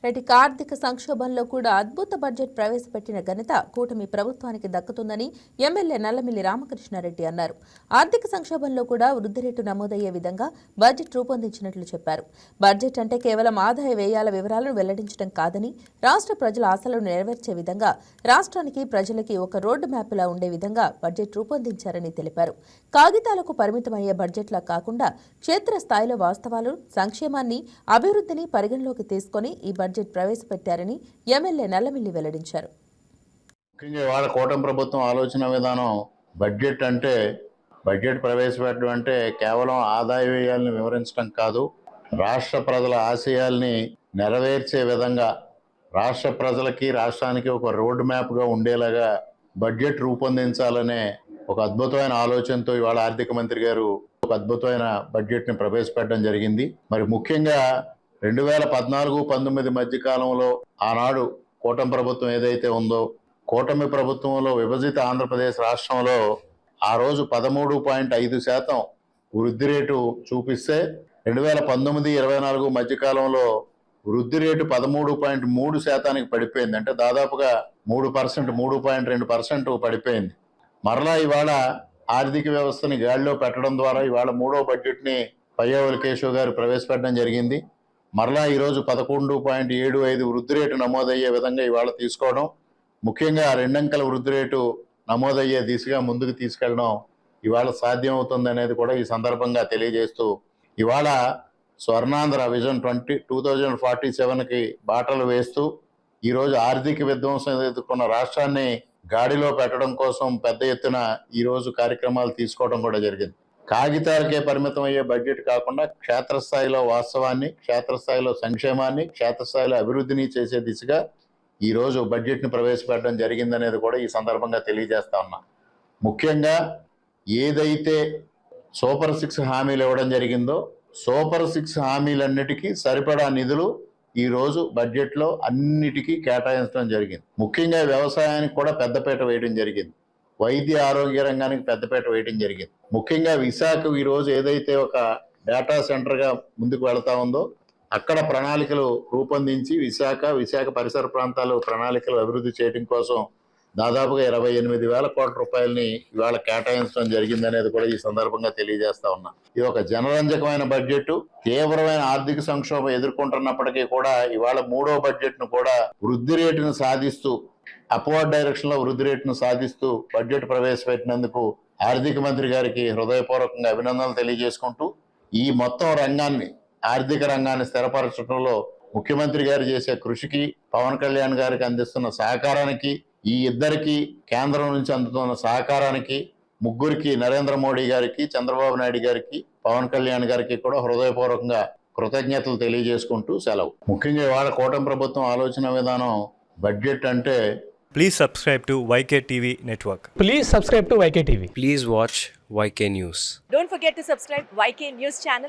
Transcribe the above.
Right ఆర్థిక సంక్షోభంలో కూడా అద్భుత బడ్జెట్ ప్రవేశపెట్టిన ఘనత కూటమి ప్రభుత్వానికి దక్కుతుందని ఎమ్మెల్యే నల్లమిల్లి రామకృష్ణారెడ్డి అన్నారు. ఆర్థిక సంక్షోభంలో కూడా వృద్ధి రేటు నమోదయ్యే విధంగా బడ్జెట్ రూపొందించినట్లు చెప్పారు. బడ్జెట్ అంటే కేవలం ఆదాయ వ్యయాల వివరాలను వెల్లడించడం కాదని, రాష్ట్ర ప్రజల ఆశలను నెరవేర్చే విధంగా రాష్ట్రానికి ప్రజలకి ఒక రోడ్డు మ్యాప్లా ఉండే విధంగా బడ్జెట్ రూపొందించారని తెలిపారు. కాగితాలకు పరిమితమయ్యే బడ్జెట్లా కాకుండా క్షేత్రస్థాయిలో వాస్తవాలు, సంక్షేమాన్ని, అభివృద్ధిని పరిగణలోకి తీసుకుని ఈ బడ్జెట్ ప్రవేశపెట్టారని ఎమ్మెల్యే నల్లమిల్లి వెల్లడించారు. ముఖ్యంగా ఇవాళ కూటమి ప్రభుత్వం ఆలోచన విధానం బడ్జెట్ ప్రవేశపెట్టడం అంటే కేవలం ఆదాయ వ్యయాలను వివరించడం కాదు, రాష్ట్ర ప్రజల ఆశయాల్ని నెరవేర్చే విధంగా రాష్ట్ర ప్రజలకి, రాష్ట్రానికి ఒక రోడ్ మ్యాప్గా ఉండేలాగా బడ్జెట్ రూపొందించాలనే ఒక అద్భుతమైన ఆలోచనతో ఇవాళ ఆర్థిక మంత్రి గారు ఒక అద్భుతమైన బడ్జెట్ని ప్రవేశపెట్టడం జరిగింది. మరి ముఖ్యంగా 2014-19 మధ్య కాలంలో ఆనాడు కూటమి ప్రభుత్వం ఏదైతే ఉందో, కూటమి ప్రభుత్వంలో విభజిత ఆంధ్రప్రదేశ్ రాష్ట్రంలో ఆ రోజు 13.5% వృద్ధి రేటు చూపిస్తే 2019-24 మధ్య కాలంలో వృద్ధి రేటు 13.3% పడిపోయింది. అంటే దాదాపుగా 3%, 3.2% పడిపోయింది. మరలా ఇవాళ ఆర్థిక వ్యవస్థని గాడిలో పెట్టడం ద్వారా ఇవాళ మూడో బడ్జెట్ని పయ్యావుల కేశవ్ గారు ప్రవేశపెట్టడం జరిగింది. మరలా ఈరోజు 11.75 వృద్ధి రేటు నమోదయ్యే విధంగా ఇవాళ తీసుకోవడం, ముఖ్యంగా రెండంకెల వృద్ధి రేటు నమోదయ్యే దిశగా ముందుకు తీసుకెళ్ళడం ఇవాళ సాధ్యం అవుతుంది అనేది కూడా ఈ సందర్భంగా తెలియజేస్తూ, ఇవాళ స్వర్ణాంధ్ర విజన్ 2047కి బాటలు వేస్తూ ఈరోజు ఆర్థిక విధ్వంసం ఎదుర్కొన్న రాష్ట్రాన్ని గాడిలో పెట్టడం కోసం పెద్ద ఎత్తున ఈరోజు కార్యక్రమాలు తీసుకోవడం కూడా జరిగింది. కాగితాలకే పరిమితం అయ్యే బడ్జెట్ కాకుండా క్షేత్రస్థాయిలో వాస్తవాన్ని, క్షేత్రస్థాయిలో సంక్షేమాన్ని, క్షేత్రస్థాయిలో అభివృద్ధిని చేసే దిశగా ఈరోజు బడ్జెట్ని ప్రవేశపెట్టడం జరిగిందనేది కూడా ఈ సందర్భంగా తెలియజేస్తా ఉన్నా. ముఖ్యంగా ఏదైతే సూపర్ 6 హామీలు ఇవ్వడం జరిగిందో, సూపర్ 6 హామీలన్నిటికీ సరిపడా నిధులు ఈరోజు బడ్జెట్లో అన్నిటికీ కేటాయించడం జరిగింది. ముఖ్యంగా వ్యవసాయానికి కూడా పెద్దపీట వేయడం జరిగింది, వైద్య ఆరోగ్య రంగానికి పెద్దపీట వేయడం జరిగింది. ముఖ్యంగా విశాఖ ఈరోజు ఏదైతే ఒక డేటా సెంటర్గా ముందుకు వెళ్తా ఉందో అక్కడ ప్రణాళికలు రూపొందించి విశాఖ పరిసర ప్రాంతాలు ప్రణాళికలు అభివృద్ధి చేయడం కోసం దాదాపుగా 28,000 కోట్ల రూపాయలని ఇవాళ కేటాయించడం జరిగిందనేది కూడా ఈ సందర్భంగా తెలియజేస్తా ఉన్నా. ఇది ఒక జనరంజకమైన బడ్జెట్. తీవ్రమైన ఆర్థిక సంక్షోభం ఎదుర్కొంటున్నప్పటికీ కూడా ఇవాళ మూడో బడ్జెట్ను కూడా వృద్ధి రేటును సాధిస్తూ, అప్వర్డ్ డైరెక్షన్ లో వృద్ధి రేటును సాధిస్తూ బడ్జెట్ ప్రవేశపెట్టినందుకు ఆర్థిక మంత్రి గారికి హృదయపూర్వకంగా అభినందనలు తెలియజేసుకుంటూ, ఈ మొత్తం రంగాన్ని, ఆర్థిక రంగాన్ని స్థిరపరచడంలో ముఖ్యమంత్రి గారు చేసే కృషికి, పవన్ కళ్యాణ్ గారికి అందిస్తున్న సహకారానికి, ఈ ఇద్దరికి కేంద్రం నుంచి అందుతున్న సహకారానికి, ముగ్గురికి నరేంద్ర మోడీ గారికి, చంద్రబాబు నాయుడు గారికి, పవన్ కళ్యాణ్ గారికి కూడా హృదయపూర్వకంగా కృతజ్ఞతలు తెలియజేసుకుంటూ సెలవు. ముఖ్యంగా ఇవాళ కూటమి ప్రభుత్వం ఆలోచన విధానం బడ్జెట్ అంటే. Please subscribe to YK TV Network. Please subscribe to YK TV. Please watch YK News. Don't forget to subscribe YK News channel.